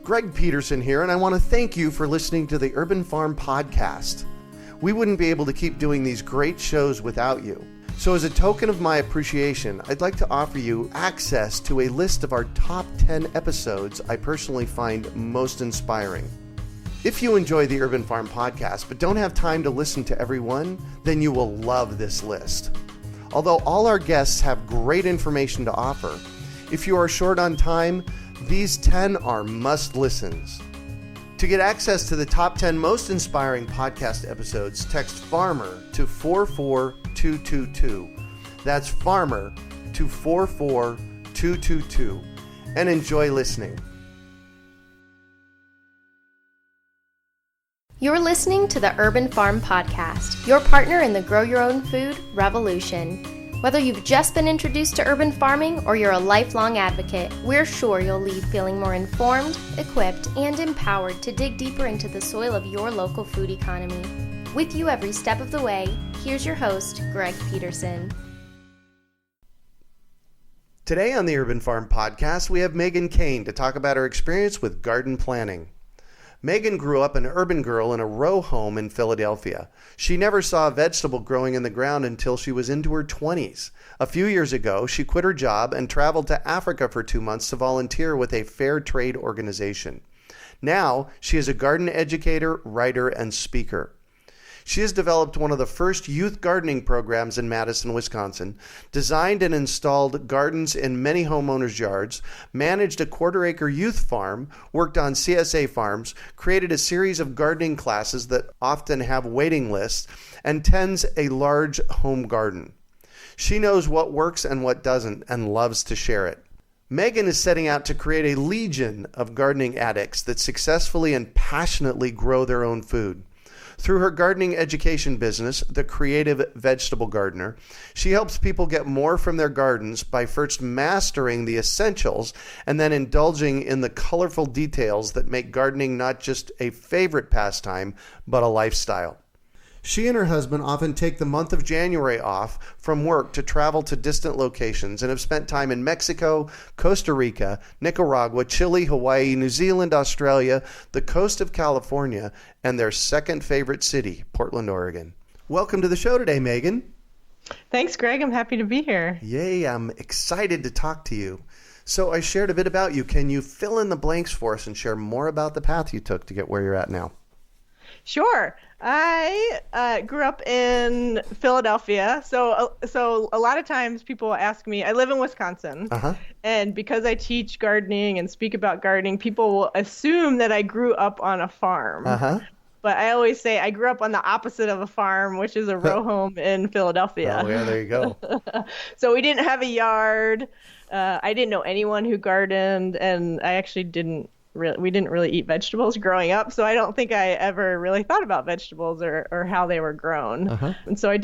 Greg Peterson here, and I want to thank you for listening to the Urban Farm Podcast. We wouldn't be able to keep doing these great shows without you. So as a token of my appreciation, I'd like to offer you access to a list of our top 10 episodes I personally find most inspiring. If you enjoy the Urban Farm Podcast but don't have time to listen to every one, then you will love this list. Although all our guests have great information to offer, if you are short on time, these 10 are must-listens. To get access to the top 10 most inspiring podcast episodes, text FARMER to 44222. That's FARMER to 44222. And enjoy listening. You're listening to the Urban Farm Podcast, your partner in the Grow Your Own Food revolution. Whether you've just been introduced to urban farming or you're a lifelong advocate, we're sure you'll leave feeling more informed, equipped, and empowered to dig deeper into the soil of your local food economy. With you every step of the way, here's your host, Greg Peterson. Today on the Urban Farm Podcast, we have Megan Cain to talk about her experience with garden planning. Megan grew up an urban girl in a row home in Philadelphia. She never saw a vegetable growing in the ground until she was into her 20s. A few years ago, she quit her job and traveled to Africa for 2 months to volunteer with a fair trade organization. Now, she is a garden educator, writer, and speaker. She has developed one of the first youth gardening programs in Madison, Wisconsin, designed and installed gardens in many homeowners' yards, managed a quarter-acre youth farm, worked on CSA farms, created a series of gardening classes that often have waiting lists, and tends a large home garden. She knows what works and what doesn't and loves to share it. Megan is setting out to create a legion of gardening addicts that successfully and passionately grow their own food. Through her gardening education business, The Creative Vegetable Gardener, she helps people get more from their gardens by first mastering the essentials and then indulging in the colorful details that make gardening not just a favorite pastime, but a lifestyle. She and her husband often take the month of January off from work to travel to distant locations and have spent time in Mexico, Costa Rica, Nicaragua, Chile, Hawaii, New Zealand, Australia, the coast of California, and their second favorite city, Portland, Oregon. Welcome to the show today, Megan. Thanks, Greg. I'm happy to be here. Yay, I'm excited to talk to you. So I shared a bit about you. Can you fill in the blanks for us and share more about the path you took to get where you're at now? Sure. I grew up in Philadelphia, so a lot of times people ask me, I live in Wisconsin, and because I teach gardening and speak about gardening, people will assume that I grew up on a farm. But I always say I grew up on the opposite of a farm, which is a row home in Philadelphia. Oh, yeah, there you go. So we didn't have a yard. I didn't know anyone who gardened, and I actually we didn't really eat vegetables growing up, so I don't think I ever really thought about vegetables or how they were grown. And so I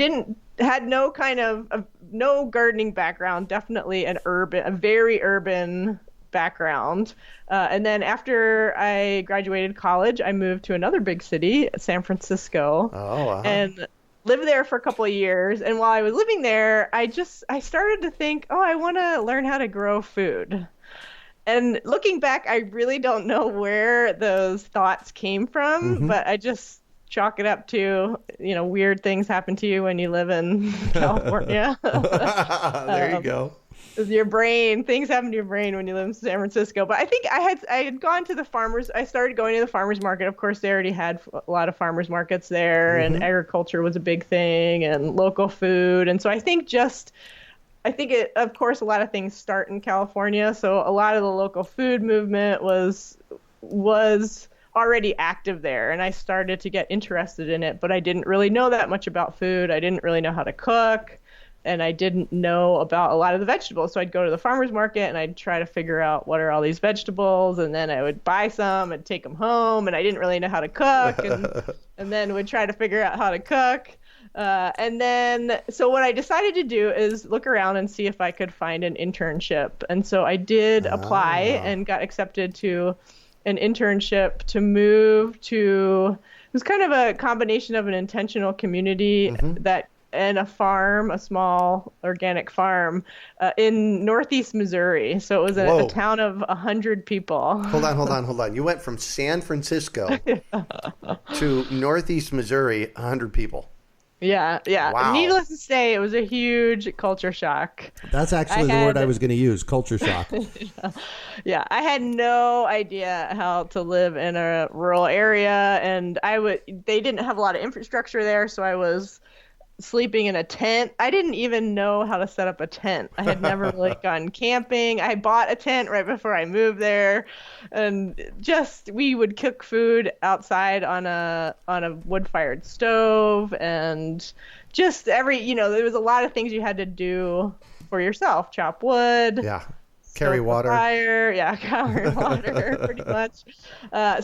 had no kind of no gardening background, definitely a very urban background. And then after I graduated college, I moved to another big city, San Francisco, and lived there for a couple of years. And while I was living there, I started to think, I want to learn how to grow food. And looking back, I really don't know where those thoughts came from, but I just chalk it up to, weird things happen to you when you live in California. There you go. Things happen to your brain when you live in San Francisco. But I think I had gone to I started going to the farmers market. Of course, they already had a lot of farmers markets there, and agriculture was a big thing, and local food. And so of course, a lot of things start in California. So a lot of the local food movement was already active there. And I started to get interested in it, but I didn't really know that much about food. I didn't really know how to cook, and I didn't know about a lot of the vegetables. So I'd go to the farmer's market and I'd try to figure out what are all these vegetables. And then I would buy some and take them home, and I didn't really know how to cook, and then would try to figure out how to cook. So what I decided to do is look around and see if I could find an internship. And so I did apply and got accepted to an internship to move to, it was kind of a combination of an intentional community that and a farm, a small organic farm in northeast Missouri. So it was a town of 100 people. Hold on. You went from San Francisco to northeast Missouri, 100 people. Yeah. Wow. Needless to say, it was a huge culture shock. That's actually the word I was going to use, culture shock. Yeah, I had no idea how to live in a rural area, and they didn't have a lot of infrastructure there, so I was sleeping in a tent. I didn't even know how to set up a tent. I had never really gone camping. I bought a tent right before I moved there, and we would cook food outside on a wood-fired stove, and just there was a lot of things you had to do for yourself. Chop wood. Yeah. Carry water. Carry water, pretty much.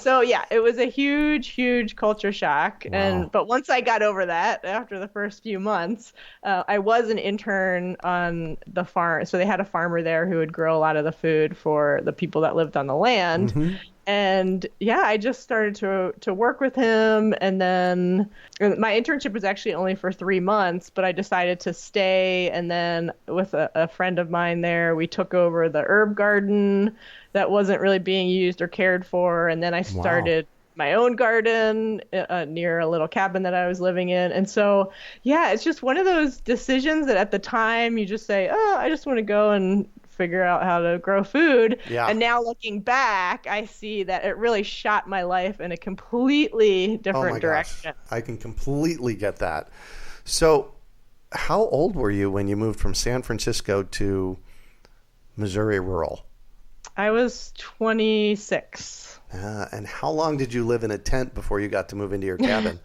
So yeah, it was a huge culture shock. Wow. But once I got over that, after the first few months, I was an intern on the farm. So they had a farmer there who would grow a lot of the food for the people that lived on the land. Mm-hmm. And yeah, I just started to work with him. And then my internship was actually only for 3 months, but I decided to stay. And then with a friend of mine there, we took over the herb garden that wasn't really being used or cared for. And then I started my own garden near a little cabin that I was living in. And so, yeah, it's just one of those decisions that at the time you just say, oh, I just want to go and figure out how to grow food. Yeah. And now looking back, I see that it really shot my life in a completely different direction. Gosh. I can completely get that. So how old were you when you moved from San Francisco to Missouri rural? I was 26. And how long did you live in a tent before you got to move into your cabin?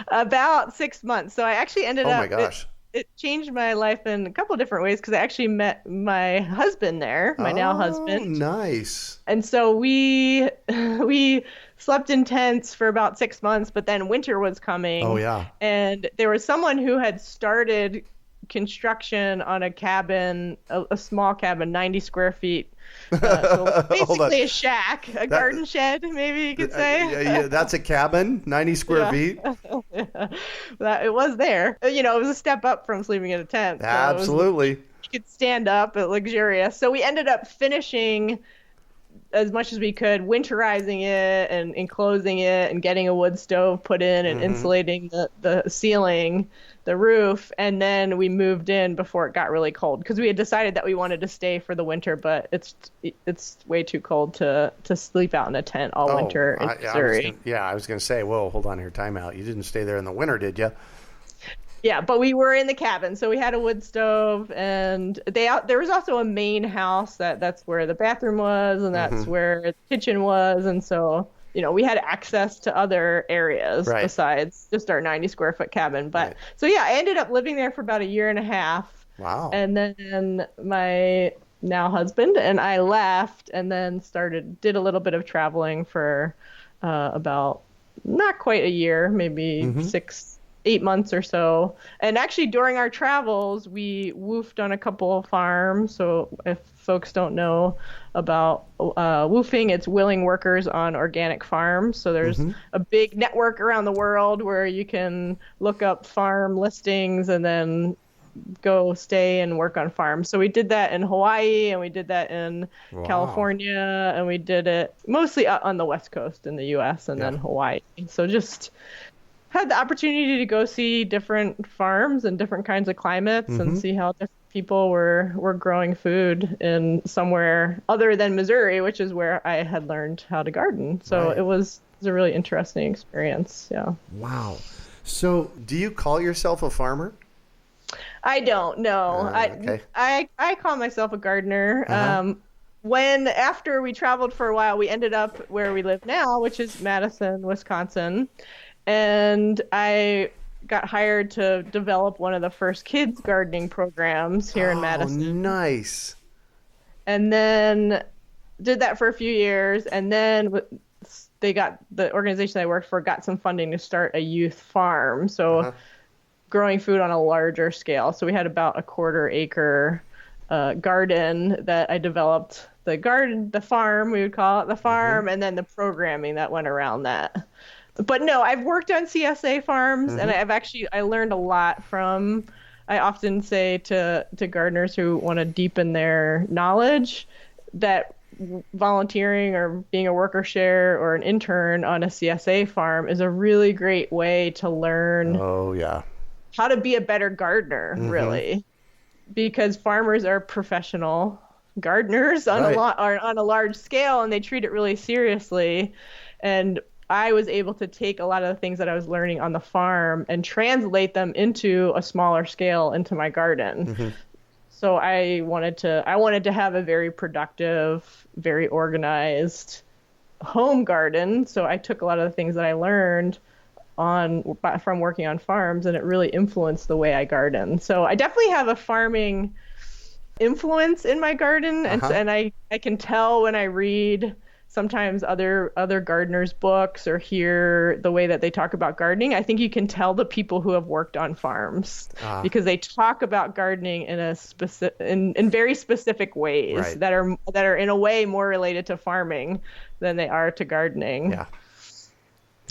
About 6 months. So I actually ended up... Oh my gosh. It changed my life in a couple of different ways because I actually met my husband there, my now husband. Nice. And so we slept in tents for about 6 months, but then winter was coming. Oh, yeah. And there was someone who had started construction on a cabin, a small cabin, 90 square feet. So basically a shack, garden shed, maybe you could say. Yeah, that's a cabin, 90 square feet. It was there. It was a step up from sleeping in a tent. So absolutely. You could stand up, luxurious. So we ended up finishing as much as we could, winterizing it and enclosing it and getting a wood stove put in and insulating the ceiling, the roof. And then we moved in before it got really cold because we had decided that we wanted to stay for the winter, but it's way too cold to sleep out in a tent all winter in Missouri. I was going to say, whoa, hold on here, time out. You didn't stay there in the winter, did you? Yeah, but we were in the cabin, so we had a wood stove, and there was also a main house that's where the bathroom was, and that's where the kitchen was, and so we had access to other areas besides just our 90 square foot cabin. But so yeah, I ended up living there for about a year and a half. Wow. And then my now husband and I left, and then did a little bit of traveling for about not quite a year, maybe 8 months or so. And actually during our travels, we woofed on a couple of farms. So if folks don't know about woofing, it's willing workers on organic farms. So there's a big network around the world where you can look up farm listings and then go stay and work on farms. So we did that in Hawaii, and we did that in California, and we did it mostly on the West Coast in the U.S. and then Hawaii. So just had the opportunity to go see different farms and different kinds of climates and see how different people were growing food in somewhere other than Missouri, which is where I had learned how to garden. So it was a really interesting experience. Yeah. Wow. So do you call yourself a farmer? I don't know. Okay. I call myself a gardener. After we traveled for a while, we ended up where we live now, which is Madison, Wisconsin. And I got hired to develop one of the first kids gardening programs here in Madison. Nice. And then did that for a few years. And then the organization I worked for got some funding to start a youth farm. So growing food on a larger scale. So we had about a quarter-acre garden that I developed. The farm, we would call it the farm, and then the programming that went around that. But no, I've worked on CSA farms, and I learned a lot from. I often say to gardeners who want to deepen their knowledge that volunteering or being a worker share or an intern on a CSA farm is a really great way to learn how to be a better gardener, really, because farmers are professional gardeners on a large scale, and they treat it really seriously. And I was able to take a lot of the things that I was learning on the farm and translate them into a smaller scale into my garden. So I wanted to have a very productive, very organized home garden. So I took a lot of the things that I learned from working on farms, and it really influenced the way I garden. So I definitely have a farming influence in my garden, and I can tell when I read sometimes other gardeners' books or hear the way that they talk about gardening. I think you can tell the people who have worked on farms because they talk about gardening in very specific ways that are in a way more related to farming than they are to gardening. Yeah.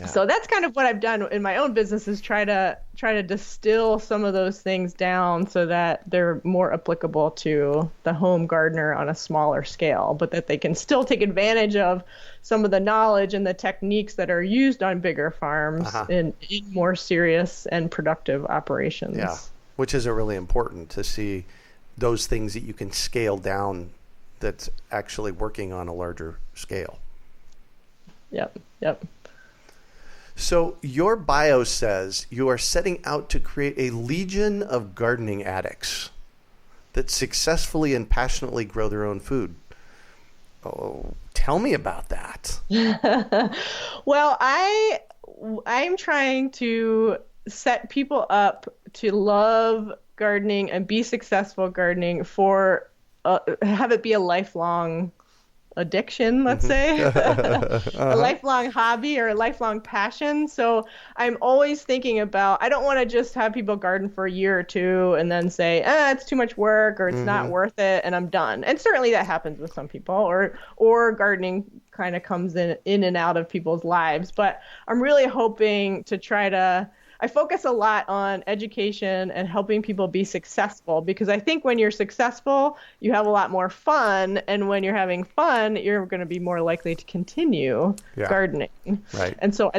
So that's kind of what I've done in my own business, is try to distill some of those things down so that they're more applicable to the home gardener on a smaller scale, but that they can still take advantage of some of the knowledge and the techniques that are used on bigger farms in more serious and productive operations. Yeah, which is really important to see those things that you can scale down that's actually working on a larger scale. Yep. So your bio says you are setting out to create a legion of gardening addicts that successfully and passionately grow their own food. Oh, tell me about that. Well, I'm trying to set people up to love gardening and be successful gardening for have it be a lifelong addiction, let's say, a lifelong hobby or a lifelong passion. So I'm always thinking about, I don't want to just have people garden for a year or two and then say, it's too much work or it's not worth it and I'm done. And certainly that happens with some people, or gardening kind of comes in and out of people's lives. But I'm really hoping to I focus a lot on education and helping people be successful, because I think when you're successful, you have a lot more fun. And when you're having fun, you're going to be more likely to continue gardening. Right. And so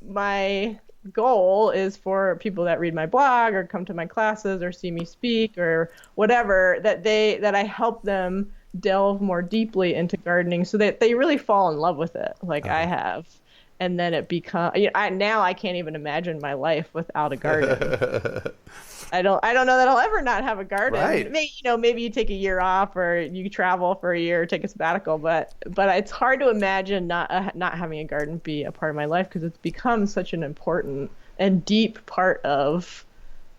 my goal is for people that read my blog or come to my classes or see me speak or whatever, that I help them delve more deeply into gardening so that they really fall in love with it, like I have. And then it becomes, now I can't even imagine my life without a garden. I don't know that I'll ever not have a garden. Right. Maybe you take a year off or you travel for a year or take a sabbatical, but it's hard to imagine not having a garden be a part of my life, because it's become such an important and deep part of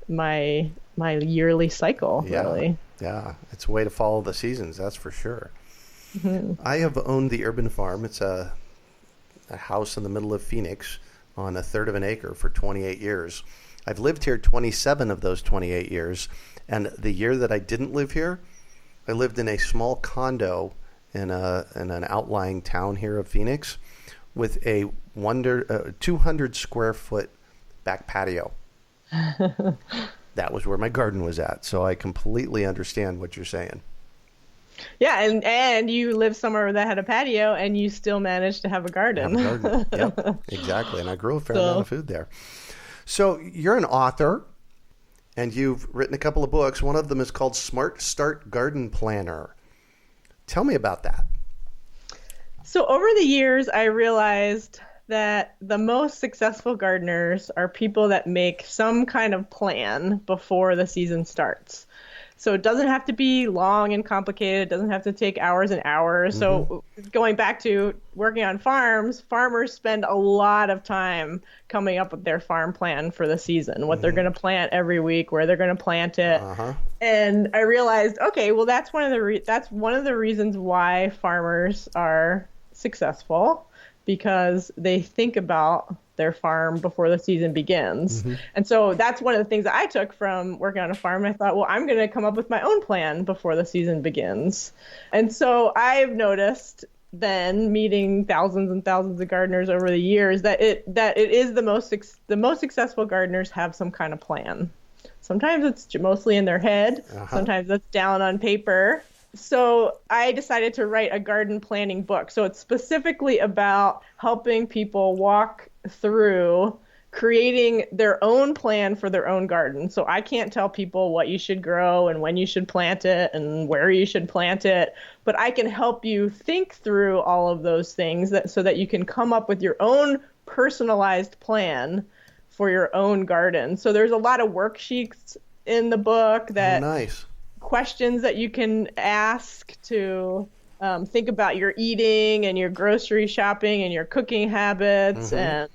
my yearly cycle, really. Yeah, it's a way to follow the seasons, that's for sure. I have owned the urban farm. It's a house in the middle of Phoenix on a third of an acre for 28 years. I've lived here 27 of those 28 years. And the year that I didn't live here, I lived in a small condo in an outlying town here of Phoenix with a 200 square foot back patio. That was where my garden was at. So I completely understand what you're saying. Yeah, and you live somewhere that had a patio, and you still managed to have a garden. Yep, exactly. And I grew a fair amount of food there. So you're an author, and you've written a couple of books. One of them is called Smart Start Garden Planner. Tell me about that. So over the years, I realized that the most successful gardeners are people that make some kind of plan before the season starts. So it doesn't have to be long and complicated. It doesn't have to take hours and hours. So going back to working on farms, farmers spend a lot of time coming up with their farm plan for the season, what they're going to plant every week, where they're going to plant it. And I realized, okay, well, that's one of the reasons why farmers are successful, because they think about their farm before the season begins. And so that's one of the things that I took from working on a farm. I thought, well, I'm going to come up with my own plan before the season begins. And so I've noticed then meeting thousands and thousands of gardeners over the years that it is the most successful gardeners have some kind of plan. Sometimes it's mostly in their head. Sometimes it's down on paper. So I decided to write a garden planning book. So it's specifically about helping people walk through creating their own plan for their own garden. So I can't tell people what you should grow and when you should plant it and where you should plant it, but I can help you think through all of those things so that you can come up with your own personalized plan for your own garden. So there's a lot of worksheets in the book that questions that you can ask to think about your eating and your grocery shopping and your cooking habits. And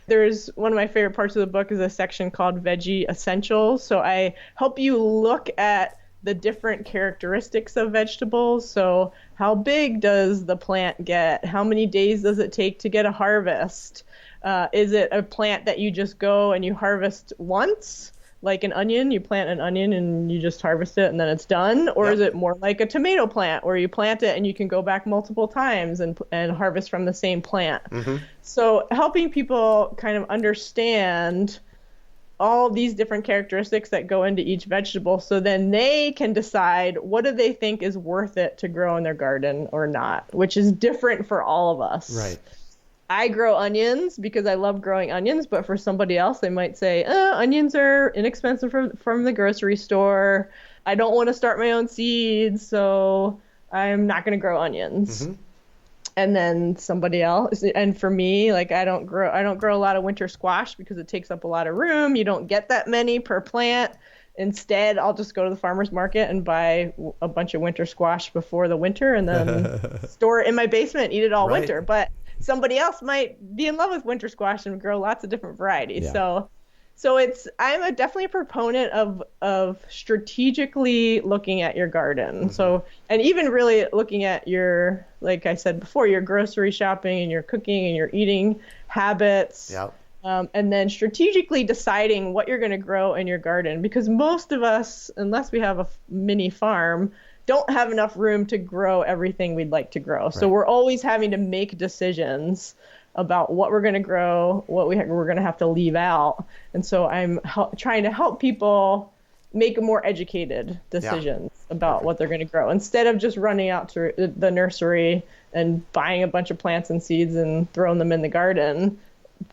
there's one of my favorite parts of the book is a section called Veggie Essentials. So I help you look at the different characteristics of vegetables. So how big does the plant get? How many days does it take to get a harvest? Is it a plant that you just go and you harvest once? Like an onion, you plant an onion and you just harvest it and then it's done? Or is it more like a tomato plant where you plant it and you can go back multiple times and harvest from the same plant? So helping people kind of understand all these different characteristics that go into each vegetable so then they can decide what do they think is worth it to grow in their garden or not, which is different for all of us. Right. I grow onions because I love growing onions, but for somebody else, they might say, onions are inexpensive from the grocery store. I don't want to start my own seeds, so I'm not going to grow onions. And then somebody else, and for me, like I don't grow a lot of winter squash because it takes up a lot of room. You don't get that many per plant. Instead, I'll just go to the farmer's market and buy a bunch of winter squash before the winter and then store it in my basement and eat it all winter. But somebody else might be in love with winter squash and grow lots of different varieties. So I'm definitely a proponent of strategically looking at your garden. So, and even really looking at your, like I said before, your grocery shopping and your cooking and your eating habits. And then strategically deciding what you're going to grow in your garden, because most of us, unless we have a mini farm, don't have enough room to grow everything we'd like to grow. So we're always having to make decisions about what we're going to grow, what we're going to have to leave out. And so I'm trying to help people make more educated decisions about what they're going to grow instead of just running out to the nursery and buying a bunch of plants and seeds and throwing them in the garden,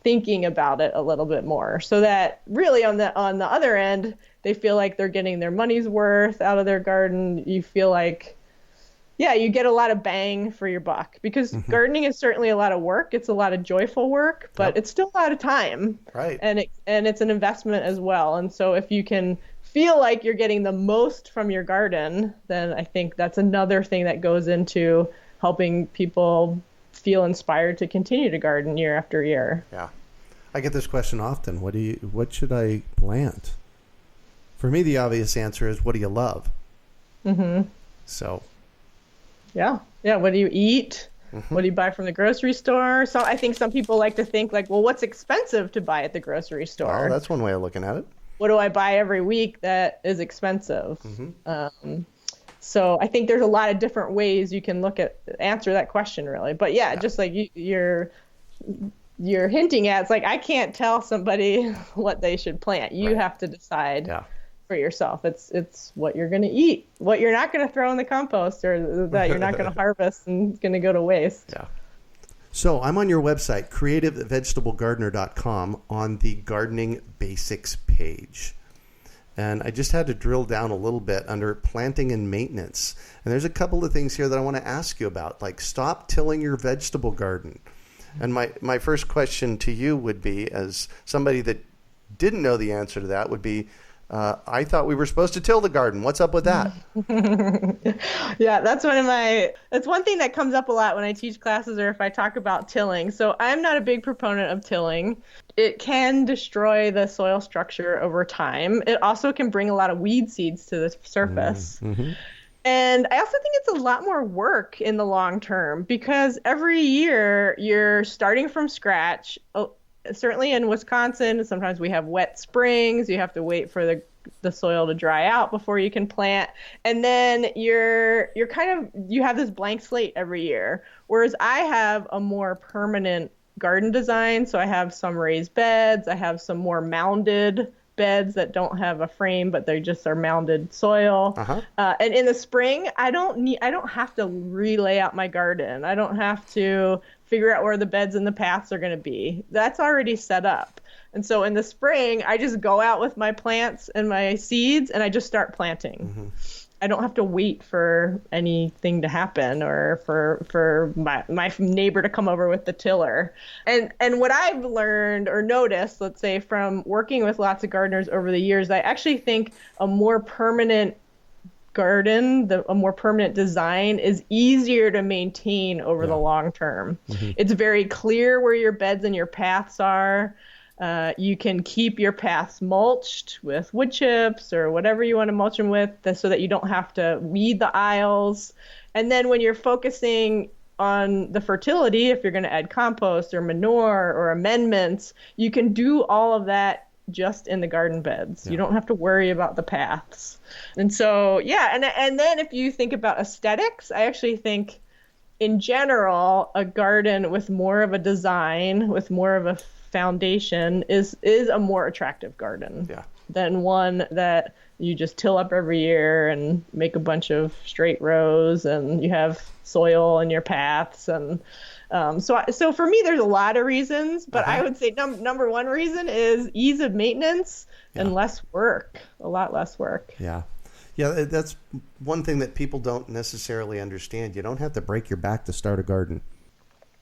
thinking about it a little bit more so that really on the other end, they feel like they're getting their money's worth out of their garden. You feel like, you get a lot of bang for your buck because gardening is certainly a lot of work. It's a lot of joyful work, but it's still a lot of time. Right. And it's an investment as well. And so if you can feel like you're getting the most from your garden, then I think that's another thing that goes into helping people feel inspired to continue to garden year after year. Yeah. I get this question often. What should I plant? For me, the obvious answer is, what do you love? So. Yeah. What do you eat? What do you buy from the grocery store? So I think some people like to think like, well, what's expensive to buy at the grocery store? Oh, that's one way of looking at it. What do I buy every week that is expensive? So I think there's a lot of different ways you can answer that question really. But just like you're hinting at, it's like, I can't tell somebody what they should plant. You have to decide for yourself. It's what you're going to eat, what you're not going to throw in the compost or that you're not going to harvest and it's going to go to waste. So I'm on your website, creativevegetablegardener.com, on the gardening basics page. And I just had to drill down a little bit under planting and maintenance. And there's a couple of things here that I want to ask you about, like stop tilling your vegetable garden. And my first question to you would be, as somebody that didn't know the answer to that, would be, I thought we were supposed to till the garden. What's up with that? That's one thing that comes up a lot when I teach classes or if I talk about tilling. So I'm not a big proponent of tilling. It can destroy the soil structure over time. It also can bring a lot of weed seeds to the surface. And I also think it's a lot more work in the long term because every year you're starting from scratch. Certainly in Wisconsin, sometimes we have wet springs. You have to wait for the soil to dry out before you can plant. And then you have this blank slate every year. Whereas I have a more permanent garden design. So I have some raised beds. I have some more mounded beds that don't have a frame, but they just are mounded soil. And in the spring, I don't have to relay out my garden. I don't have to figure out where the beds and the paths are going to be. That's already set up. And so in the spring, I just go out with my plants and my seeds and I just start planting. I don't have to wait for anything to happen or for my neighbor to come over with the tiller. And what I've learned or noticed, let's say, from working with lots of gardeners over the years, I actually think a more permanent garden, a more permanent design is easier to maintain over the long term. It's very clear where your beds and your paths are. You can keep your paths mulched with wood chips or whatever you want to mulch them with so that you don't have to weed the aisles. And then when you're focusing on the fertility, if you're going to add compost or manure or amendments, you can do all of that just in the garden beds. You don't have to worry about the paths. And so, and then if you think about aesthetics, I actually think in general, a garden with more of a design, with more of a foundation is a more attractive garden than one that you just till up every year and make a bunch of straight rows and you have soil in your paths. And so for me, there's a lot of reasons, but I would say number one reason is ease of maintenance and less work, a lot less work. Yeah, that's one thing that people don't necessarily understand. You don't have to break your back to start a garden.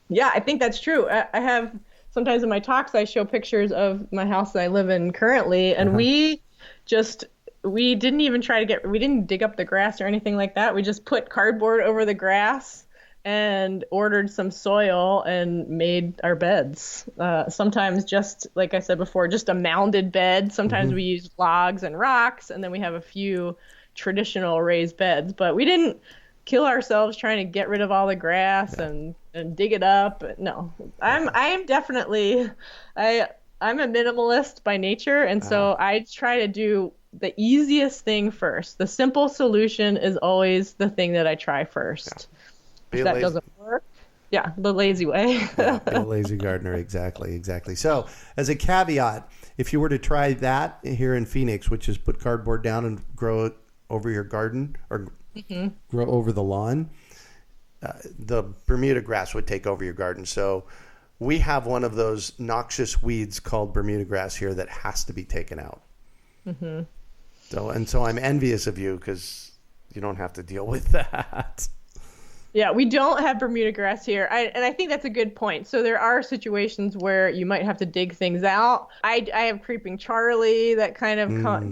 Yeah, I think that's true. I have sometimes in my talks, I show pictures of my house that I live in currently, and we didn't even we didn't dig up the grass or anything like that. We just put cardboard over the grass and ordered some soil and made our beds. Sometimes just, like I said before, just a mounded bed. Sometimes we use logs and rocks, and then we have a few traditional raised beds. But we didn't kill ourselves trying to get rid of all the grass and dig it up. No, I'm definitely, I'm a minimalist by nature. And so I try to do the easiest thing first. The simple solution is always the thing that I try first. If that doesn't work, the lazy way. Be a lazy gardener. Exactly. So as a caveat, if you were to try that here in Phoenix, which is put cardboard down and grow it over your garden or grow over the lawn, the Bermuda grass would take over your garden. So we have one of those noxious weeds called Bermuda grass here that has to be taken out. So I'm envious of you because you don't have to deal with that. Yeah, we don't have Bermuda grass here. And I think that's a good point. So there are situations where you might have to dig things out. I have creeping Charlie that kind of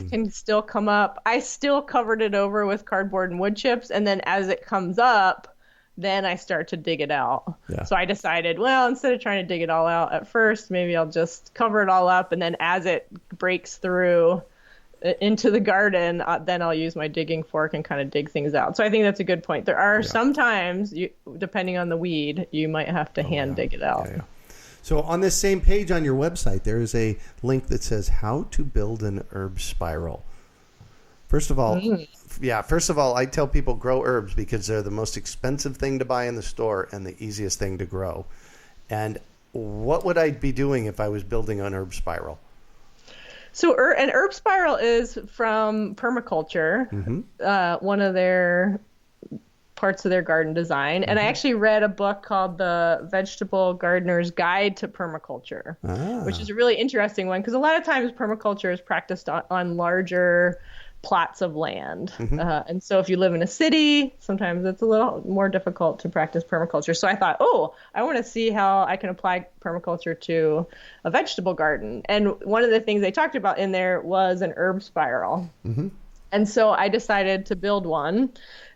can still come up. I still covered it over with cardboard and wood chips. And then as it comes up, then I start to dig it out. So I decided, well, instead of trying to dig it all out at first, maybe I'll just cover it all up. And then as it breaks through into the garden, then I'll use my digging fork and kind of dig things out. So I think that's a good point. There are sometimes, depending on the weed, you might have to hand dig it out. So on this same page on your website, there is a link that says how to build an herb spiral. First of all, I tell people grow herbs because they're the most expensive thing to buy in the store and the easiest thing to grow. And what would I be doing if I was building an herb spiral? So an herb spiral is from permaculture, one of their parts of their garden design. And I actually read a book called The Vegetable Gardener's Guide to Permaculture, which is a really interesting one because a lot of times permaculture is practiced on larger plots of land. And so if you live in a city, sometimes it's a little more difficult to practice permaculture. So I thought, I want to see how I can apply permaculture to a vegetable garden. And one of the things they talked about in there was an herb spiral. And so I decided to build one.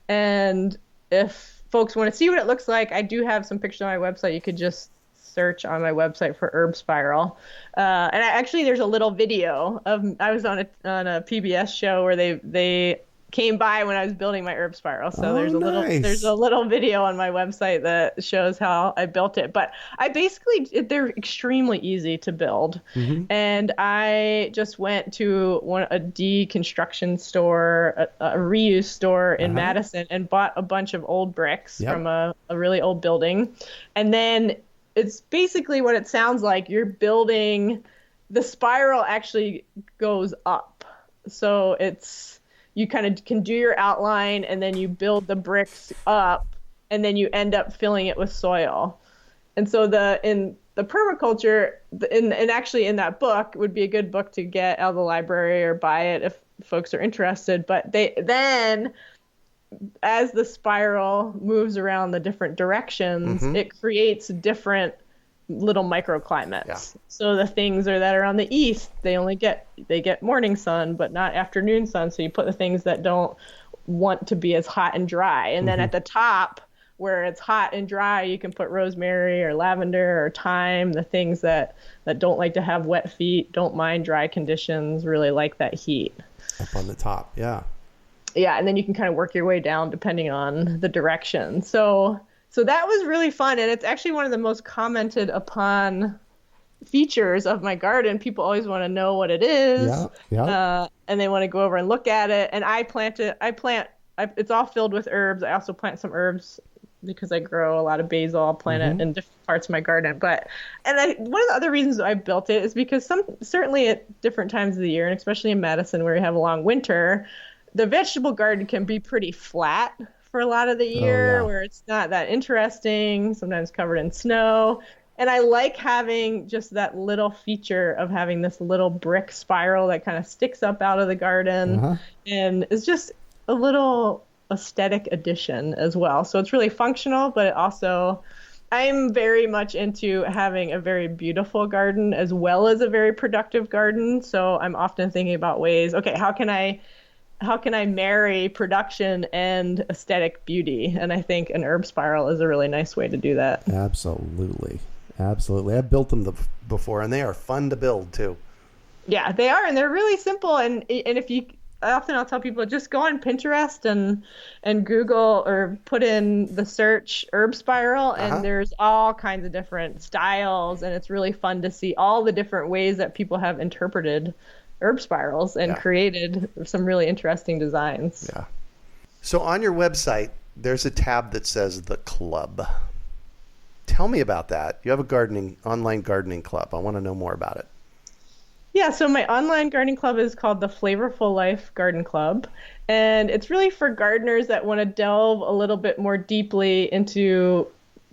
And if folks want to see what it looks like, I do have some pictures on my website. You could just search on my website for herb spiral. There's a little video of, I was on a PBS show where they came by when I was building my herb spiral. So there's nice. a little video on my website that shows how I built it. But they're extremely easy to build. And I just went to a deconstruction store, a reuse store in Madison, and bought a bunch of old bricks from a really old building. And then it's basically what it sounds like. You're building, the spiral actually goes up. So you kind of can do your outline, and then you build the bricks up, and then you end up filling it with soil. And so in the permaculture, and actually in that book would be a good book to get out of the library or buy it if folks are interested. But then as the spiral moves around the different directions, it creates different little microclimates. Yeah. So the things that are on the east, they get morning sun, but not afternoon sun. So you put the things that don't want to be as hot and dry. And then at the top, where it's hot and dry, you can put rosemary or lavender or thyme, the things that don't like to have wet feet, don't mind dry conditions, really like that heat. Up on the top, yeah. Yeah, and then you can kind of work your way down depending on the direction. So that was really fun, and it's actually one of the most commented upon features of my garden. People always want to know what it is, and they want to go over and look at it. And it's all filled with herbs. I also plant some herbs because I grow a lot of basil. I'll plant it in different parts of my garden. One of the other reasons I built it is because certainly at different times of the year, and especially in Madison where you have a long winter, the vegetable garden can be pretty flat for a lot of the year, where it's not that interesting, sometimes covered in snow. And I like having just that little feature of having this little brick spiral that kind of sticks up out of the garden, and it's just a little aesthetic addition as well. So it's really functional, but it also, I'm very much into having a very beautiful garden as well as a very productive garden. So I'm often thinking about ways, okay, how can I marry production and aesthetic beauty? And I think an herb spiral is a really nice way to do that. Absolutely. I've built them before, and they are fun to build too. Yeah, they are, and they're really simple. And I'll tell people, just go on Pinterest and Google or put in the search herb spiral, and there's all kinds of different styles, and it's really fun to see all the different ways that people have interpreted herb spirals and created some really interesting designs. Yeah. So on your website, there's a tab that says the club. Tell me about that. You have a online gardening club. I want to know more about it. Yeah, so my online gardening club is called the Flavorful Life Garden Club, and it's really for gardeners that want to delve a little bit more deeply into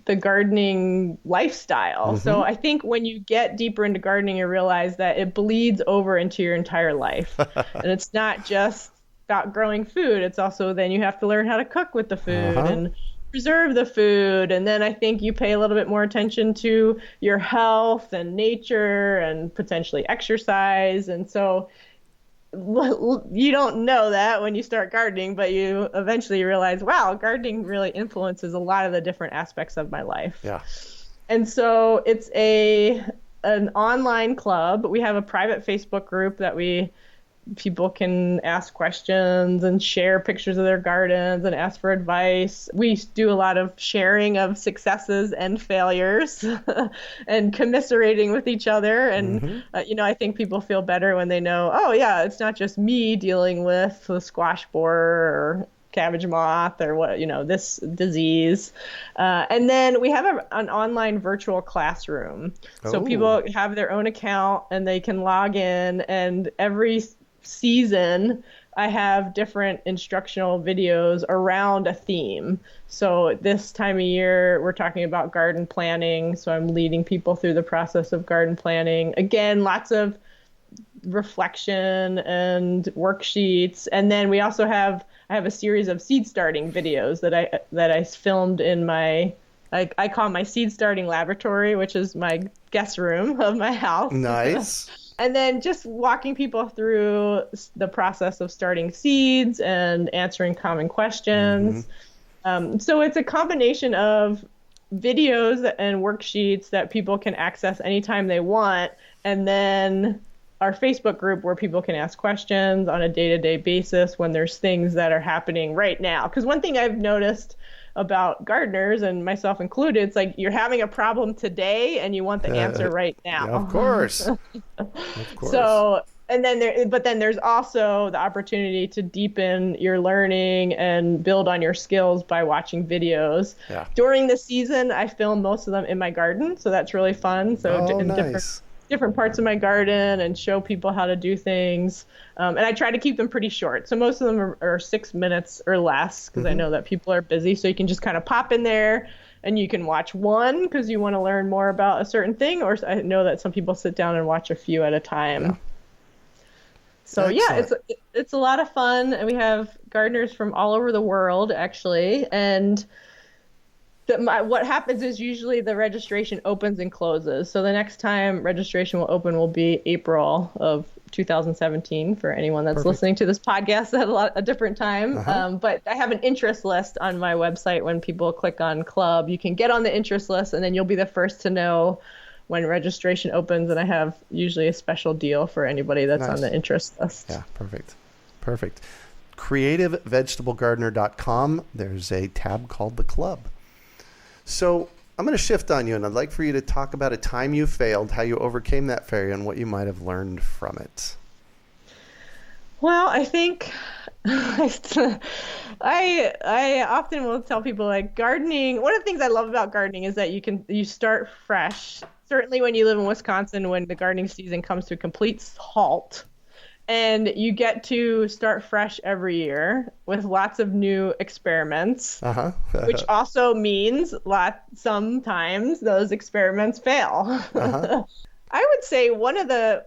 the gardening lifestyle. So I think when you get deeper into gardening, you realize that it bleeds over into your entire life. And it's not just about growing food. It's also then you have to learn how to cook with the food and preserve the food. And then I think you pay a little bit more attention to your health and nature and potentially exercise. And so you don't know that when you start gardening, but you eventually realize, wow, gardening really influences a lot of the different aspects of my life. Yeah. And so it's an online club. We have a private Facebook group that people can ask questions and share pictures of their gardens and ask for advice. We do a lot of sharing of successes and failures and commiserating with each other. And, I think people feel better when they know, oh, yeah, it's not just me dealing with the squash borer or cabbage moth or this disease. And then we have an online virtual classroom. So people have their own account and they can log in, and every season I have different instructional videos around a theme. So this time of year we're talking about garden planning, so I'm leading people through the process of garden planning. Again, lots of reflection and worksheets. And then I have a series of seed starting videos that I filmed in my I call my seed starting laboratory, which is my guest room of my house. Nice. And then just walking people through the process of starting seeds and answering common questions. So it's a combination of videos and worksheets that people can access anytime they want. And then our Facebook group where people can ask questions on a day-to-day basis when there's things that are happening right now. Because one thing I've noticed about gardeners, and myself included, it's like you're having a problem today and you want the answer right now. Yeah, of course. Of course. So, and then there's also the opportunity to deepen your learning and build on your skills by watching videos. Yeah. During the season, I film most of them in my garden, so that's really fun. So nice. different parts of my garden and show people how to do things. And I try to keep them pretty short. So most of them are 6 minutes or less because I know that people are busy. So you can just kind of pop in there and you can watch one because you want to learn more about a certain thing. Or I know that some people sit down and watch a few at a time. Yeah. So it's a lot of fun. And we have gardeners from all over the world, actually. And what happens is usually the registration opens and closes. So the next time registration will open will be April of 2017 for anyone that's listening to this podcast at a different time. But I have an interest list on my website. When people click on club, you can get on the interest list and then you'll be the first to know when registration opens. And I have usually a special deal for anybody that's on the interest list. Yeah, perfect. CreativeVegetableGardener.com. There's a tab called the club. So I'm going to shift on you, and I'd like for you to talk about a time you failed, how you overcame that failure, and what you might have learned from it. Well, I think I often will tell people, like, gardening. One of the things I love about gardening is that you start fresh. Certainly when you live in Wisconsin, when the gardening season comes to a complete halt. And you get to start fresh every year with lots of new experiments, which also means sometimes those experiments fail. I would say one of the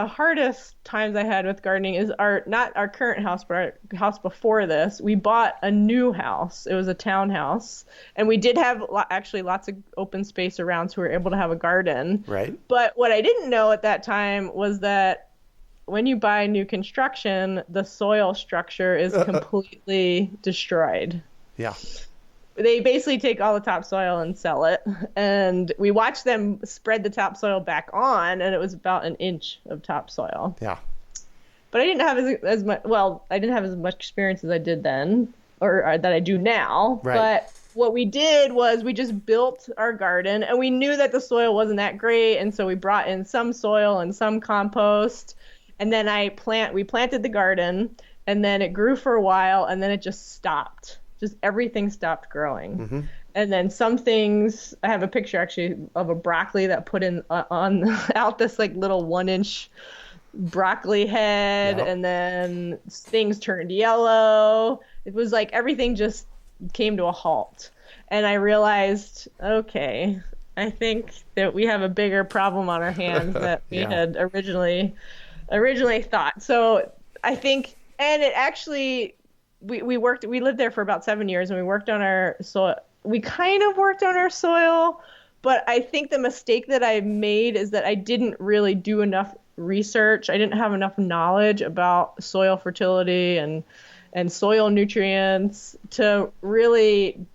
hardest times I had with gardening is not our current house, but our house before this. We bought a new house. It was a townhouse, and we did have actually lots of open space around, so we were able to have a garden. Right. But what I didn't know at that time was that when you buy new construction, the soil structure is completely destroyed. Yeah. They basically take all the topsoil and sell it. And we watched them spread the topsoil back on, and it was about an inch of topsoil. Yeah. But I didn't have as much, I didn't have as much experience as I did then, or that I do now. Right. But what we did was we just built our garden, and we knew that the soil wasn't that great. And so we brought in some soil and some compost. And then we planted the garden, and then it grew for a while, and then it just stopped. Just everything stopped growing. And then some things, I have a picture actually of a broccoli that put in out this like little 1-inch broccoli head, and then things turned yellow. It was like everything just came to a halt. And I realized, okay, I think that we have a bigger problem on our hands that we had originally thought. So I think, and it actually, we lived there for about 7 years, and we worked on our soil. We kind of worked on our soil, but I think the mistake that I made is that I didn't really do enough research. I didn't have enough knowledge about soil fertility and soil nutrients to really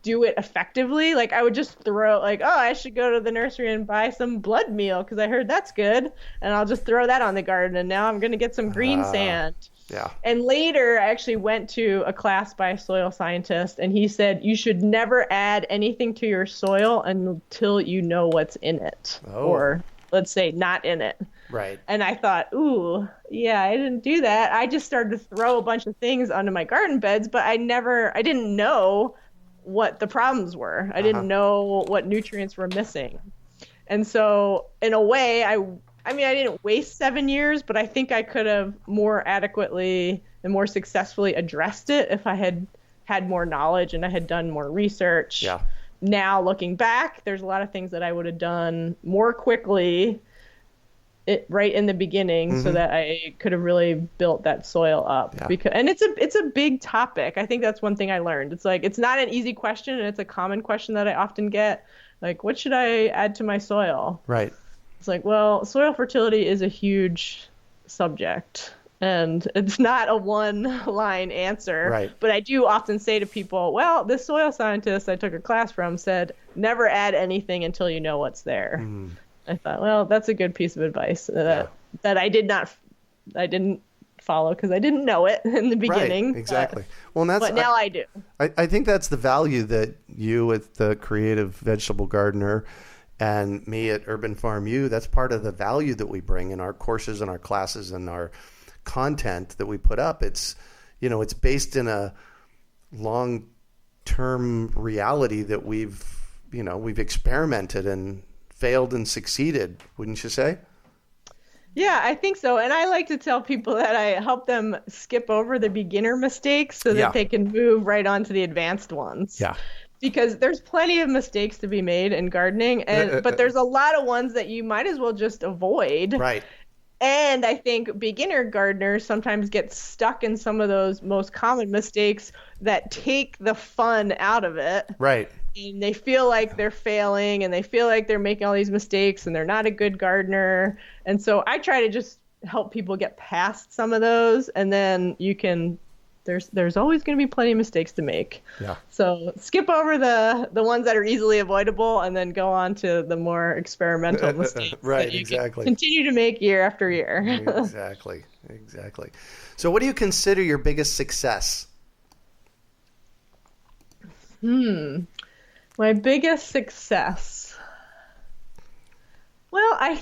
do it effectively. Like, I would just throw, like, oh, I should go to the nursery and buy some blood meal because I heard that's good, and I'll just throw that on the garden, and now I'm going to get some green sand. Yeah. And later, I actually went to a class by a soil scientist, and he said you should never add anything to your soil until you know what's in it, or let's say not in it. Right. And I thought, ooh, yeah, I didn't do that. I just started to throw a bunch of things onto my garden beds, but I didn't know what the problems were. I didn't know what nutrients were missing. And so in a way, I didn't waste 7 years, but I think I could have more adequately and more successfully addressed it if I had had more knowledge and I had done more research. Yeah. Now looking back, there's a lot of things that I would have done more quickly right in the beginning, so that I could have really built that soil up. Yeah. And it's a big topic. I think that's one thing I learned. It's like, it's not an easy question, and it's a common question that I often get. Like, what should I add to my soil? Right. It's like, well, soil fertility is a huge subject, and it's not a one-line answer. Right. But I do often say to people, well, this soil scientist I took a class from said, never add anything until you know what's there. I thought, well, that's a good piece of advice that that I didn't follow because I didn't know it in the beginning. Right, exactly. Well, and but now I do. I think that's the value that you, with the creative vegetable gardener, and me at Urban Farm U, that's part of the value that we bring in our courses and our classes and our content that we put up. It's, it's based in a long-term reality that we've experimented and failed and succeeded, wouldn't you say? Yeah, I think so. And I like to tell people that I help them skip over the beginner mistakes so that they can move right on to the advanced ones. Yeah. Because there's plenty of mistakes to be made in gardening, but there's a lot of ones that you might as well just avoid. Right. And I think beginner gardeners sometimes get stuck in some of those most common mistakes that take the fun out of it. Right. And they feel like they're failing and they feel like they're making all these mistakes and they're not a good gardener. And so I try to just help people get past some of those, and then there's always going to be plenty of mistakes to make. Yeah. So skip over the ones that are easily avoidable and then go on to the more experimental mistakes. Right, that you exactly. can continue to make year after year. Exactly. So what do you consider your biggest success? My biggest success. Well, I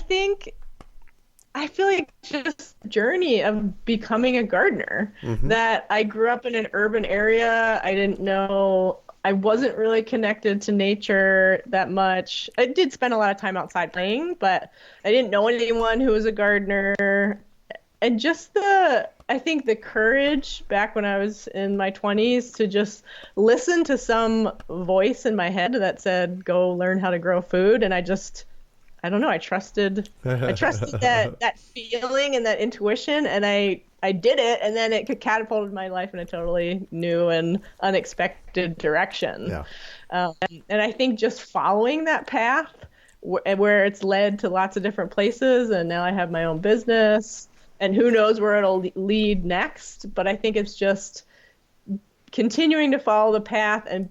feel like just the journey of becoming a gardener, that I grew up in an urban area. I wasn't really connected to nature that much. I did spend a lot of time outside playing, but I didn't know anyone who was a gardener. And just I think the courage back when I was in my 20s to just listen to some voice in my head that said, go learn how to grow food. And I don't know, I trusted that feeling and that intuition, and I did it, and then it catapulted my life in a totally new and unexpected direction. Yeah. And I think just following that path where it's led to lots of different places, and now I have my own business, and who knows where it'll lead next. But I think it's just continuing to follow the path and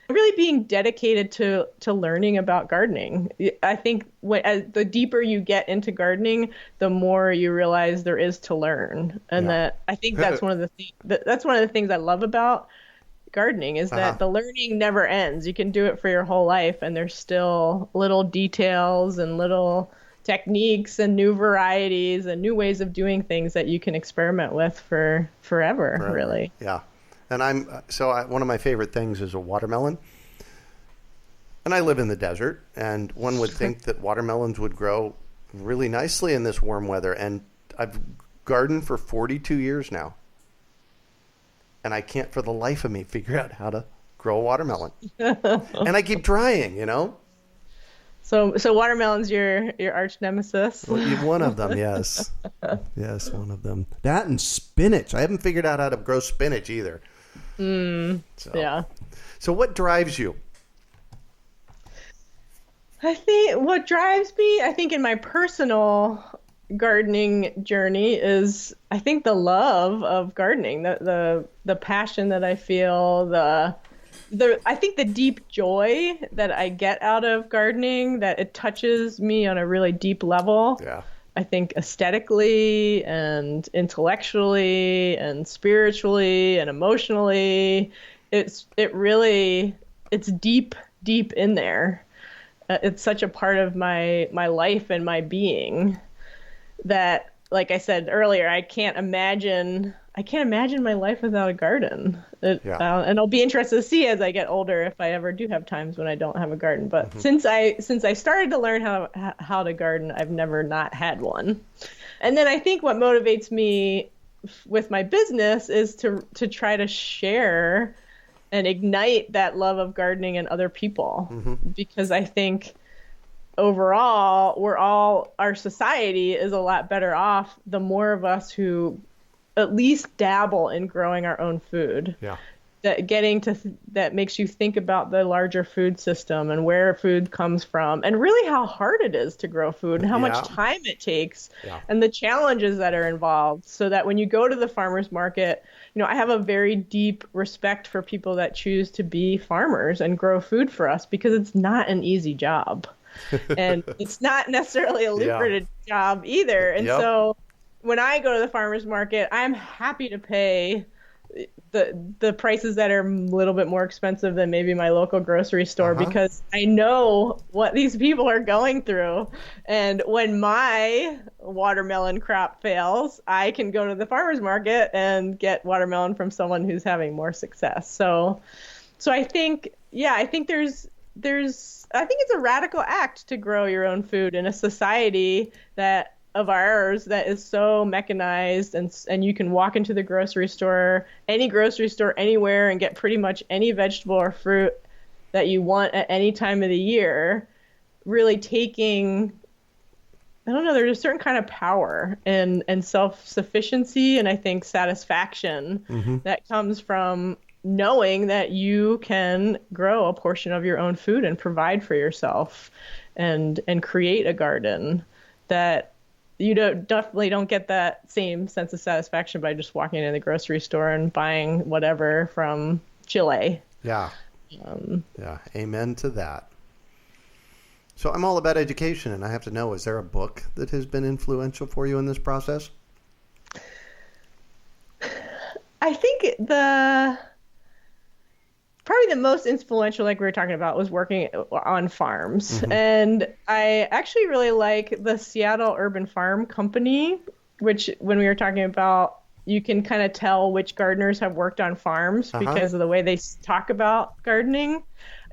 really being dedicated to learning about gardening. I think the deeper you get into gardening, the more you realize there is to learn. And that I think that's one of the things I love about gardening is that the learning never ends. You can do it for your whole life, and there's still little details and little techniques and new varieties and new ways of doing things that you can experiment with for forever. Really. Yeah. And one of my favorite things is a watermelon. And I live in the desert, and one would think that watermelons would grow really nicely in this warm weather. And I've gardened for 42 years now. And I can't for the life of me figure out how to grow a watermelon. And I keep trying, So watermelon's your arch nemesis. Well, one of them, yes. Yes, one of them. That and spinach. I haven't figured out how to grow spinach either. Yeah. So what drives you? I think what drives me, in my personal gardening journey is, I think, the love of gardening, the passion that I feel, I think the deep joy that I get out of gardening, that it touches me on a really deep level. Yeah. I think aesthetically and intellectually and spiritually and emotionally, it's deep in there. It's such a part of my life and my being that, like I said earlier, I can't imagine my life without a garden. And I'll be interested to see as I get older if I ever do have times when I don't have a garden. But since I started to learn how to garden, I've never not had one. And then I think what motivates me with my business is to try to share and ignite that love of gardening in other people. Because I think overall, our society is a lot better off the more of us who at least dabble in growing our own food. Yeah. That makes you think about the larger food system and where food comes from, and really how hard it is to grow food and how much time it takes and the challenges that are involved, so that when you go to the farmer's market, I have a very deep respect for people that choose to be farmers and grow food for us, because it's not an easy job. And it's not necessarily a lucrative job either. And so when I go to the farmer's market, I'm happy to pay the prices that are a little bit more expensive than maybe my local grocery store because I know what these people are going through. And when my watermelon crop fails, I can go to the farmer's market and get watermelon from someone who's having more success. So I think there's I think it's a radical act to grow your own food in a society of ours that is so mechanized, and you can walk into the grocery store, any grocery store anywhere, and get pretty much any vegetable or fruit that you want at any time of the year, really taking, I don't know, there's a certain kind of power and self-sufficiency and I think satisfaction that comes from knowing that you can grow a portion of your own food and provide for yourself and create a garden that you definitely don't get that same sense of satisfaction by just walking into the grocery store and buying whatever from Chile. Yeah. Amen to that. So I'm all about education, and I have to know, is there a book that has been influential for you in this process? I think probably the most influential, like we were talking about, was working on farms. And I actually really like the Seattle Urban Farm Company, which when we were talking about, you can kind of tell which gardeners have worked on farms because of the way they talk about gardening.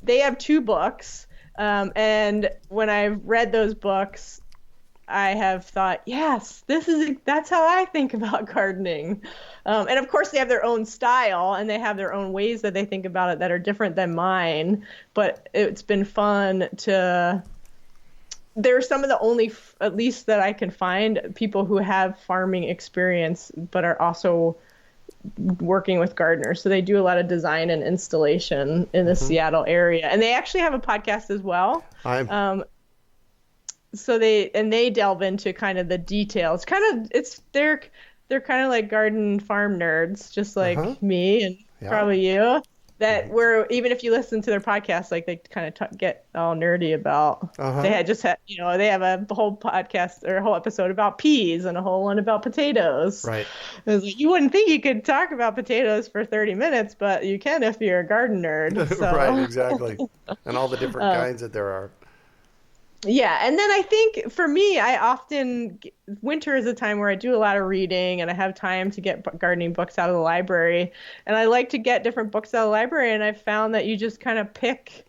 They have 2 books. And when I've read those books, I have thought, yes, that's how I think about gardening. And of course they have their own style and they have their own ways that they think about it that are different than mine. But it's been fun they're some of the only, at least that I can find, people who have farming experience, but are also working with gardeners. So they do a lot of design and installation in the Seattle area. And they actually have a podcast as well. So they delve into kind of the details. They're kind of like garden farm nerds, just like me and probably you. That even if you listen to their podcast, like they kind of get all nerdy about. They they have a whole podcast or a whole episode about peas and a whole one about potatoes. Right. It was like, you wouldn't think you could talk about potatoes for 30 minutes, but you can if you're a garden nerd. So. Right, exactly. And all the different kinds that there are. Yeah, and then I think for me, winter is a time where I do a lot of reading and I have time to get gardening books out of the library. And I like to get different books out of the library, and I've found that you just kind of pick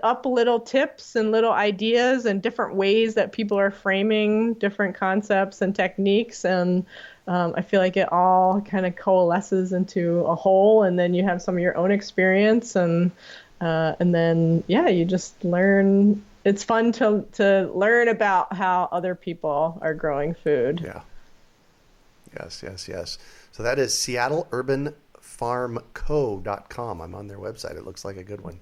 up little tips and little ideas and different ways that people are framing different concepts and techniques. And I feel like it all kind of coalesces into a whole, and then you have some of your own experience, and then, you just learn. It's fun to learn about how other people are growing food. Yeah. Yes. So that is SeattleUrbanFarmCo.com. I'm on their website. It looks like a good one.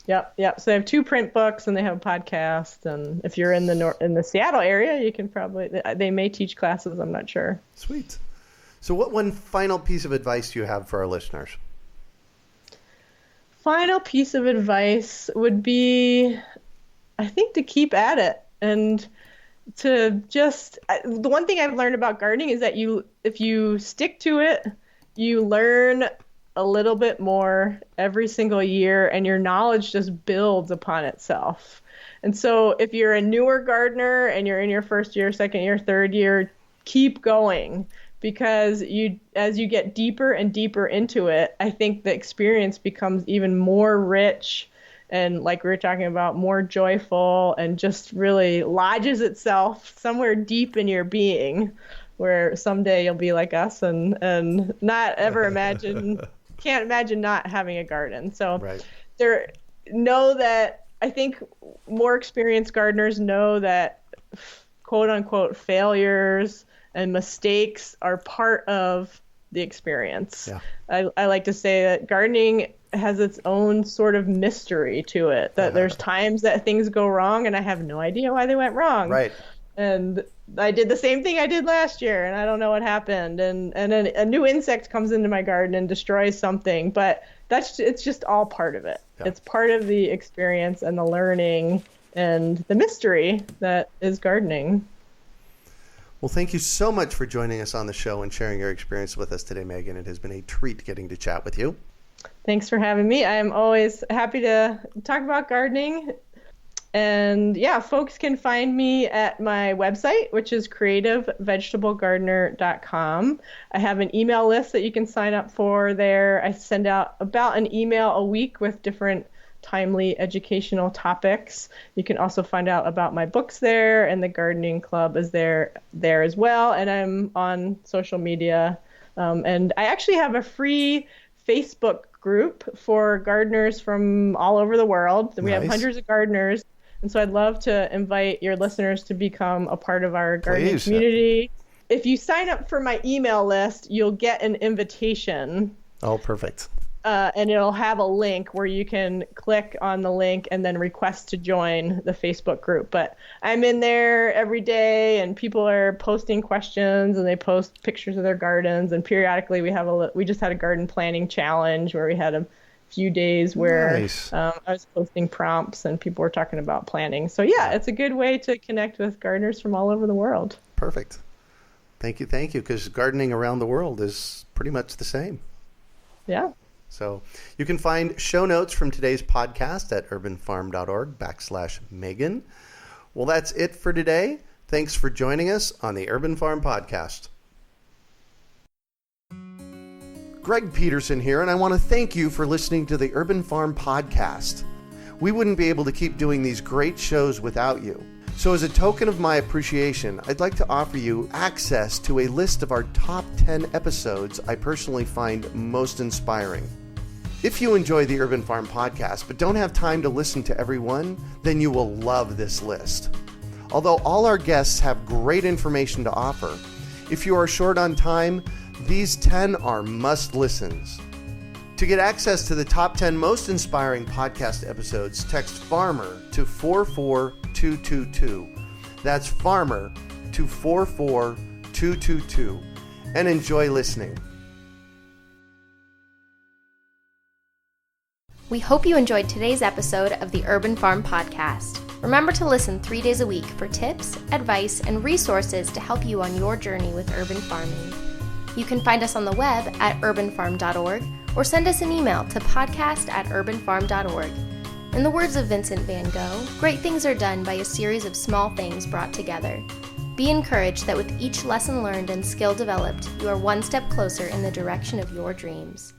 Yep. So they have 2 print books and they have a podcast. And if you're in the Seattle area, you can they may teach classes. I'm not sure. Sweet. So what one final piece of advice do you have for our listeners? Final piece of advice would be, I think, to keep at it and to the one thing I've learned about gardening is that if you stick to it, you learn a little bit more every single year and your knowledge just builds upon itself. And so if you're a newer gardener and you're in your first year, second year, third year, keep going, because as you get deeper and deeper into it, I think the experience becomes even more rich and, like we were talking about, more joyful, and just really lodges itself somewhere deep in your being, where someday you'll be like us and not ever can't imagine not having a garden. So I think more experienced gardeners know that quote unquote failures and mistakes are part of the experience. Yeah. I like to say that gardening has its own sort of mystery to it, that there's times that things go wrong and I have no idea why they went wrong. Right. And I did the same thing I did last year and I don't know what happened. And a new insect comes into my garden and destroys something, but it's just all part of it. Yeah. It's part of the experience and the learning and the mystery that is gardening. Well, thank you so much for joining us on the show and sharing your experience with us today, Megan. It has been a treat getting to chat with you. Thanks for having me. I am always happy to talk about gardening. And yeah, folks can find me at my website, which is creativevegetablegardener.com. I have an email list that you can sign up for there. I send out about an email a week with different timely educational topics. You can also find out about my books there, and the gardening club is there as well. And I'm on social media. And I actually have a free Facebook group for gardeners from all over the world. We have hundreds of gardeners. And so I'd love to invite your listeners to become a part of our gardening community. If you sign up for my email list, you'll get an invitation. Oh, perfect. And it'll have a link where you can click on the link and then request to join the Facebook group. But I'm in there every day, and people are posting questions, and they post pictures of their gardens. And periodically we just had a garden planning challenge where we had a few days where I was posting prompts and people were talking about planning. So yeah, it's a good way to connect with gardeners from all over the world. Perfect. Thank you, because gardening around the world is pretty much the same. Yeah. So you can find show notes from today's podcast at urbanfarm.org/Megan. Well, that's it for today. Thanks for joining us on the Urban Farm Podcast. Greg Peterson here, and I want to thank you for listening to the Urban Farm Podcast. We wouldn't be able to keep doing these great shows without you. So as a token of my appreciation, I'd like to offer you access to a list of our top 10 episodes I personally find most inspiring. If you enjoy the Urban Farm Podcast but don't have time to listen to every one, then you will love this list. Although all our guests have great information to offer, if you are short on time, these 10 are must-listens. To get access to the top 10 most inspiring podcast episodes, text FARMER to 44222. That's FARMER to 44222. And enjoy listening. We hope you enjoyed today's episode of the Urban Farm Podcast. Remember to listen 3 days a week for tips, advice, and resources to help you on your journey with urban farming. You can find us on the web at urbanfarm.org or send us an email to podcast@urbanfarm.org. In the words of Vincent van Gogh, great things are done by a series of small things brought together. Be encouraged that with each lesson learned and skill developed, you are one step closer in the direction of your dreams.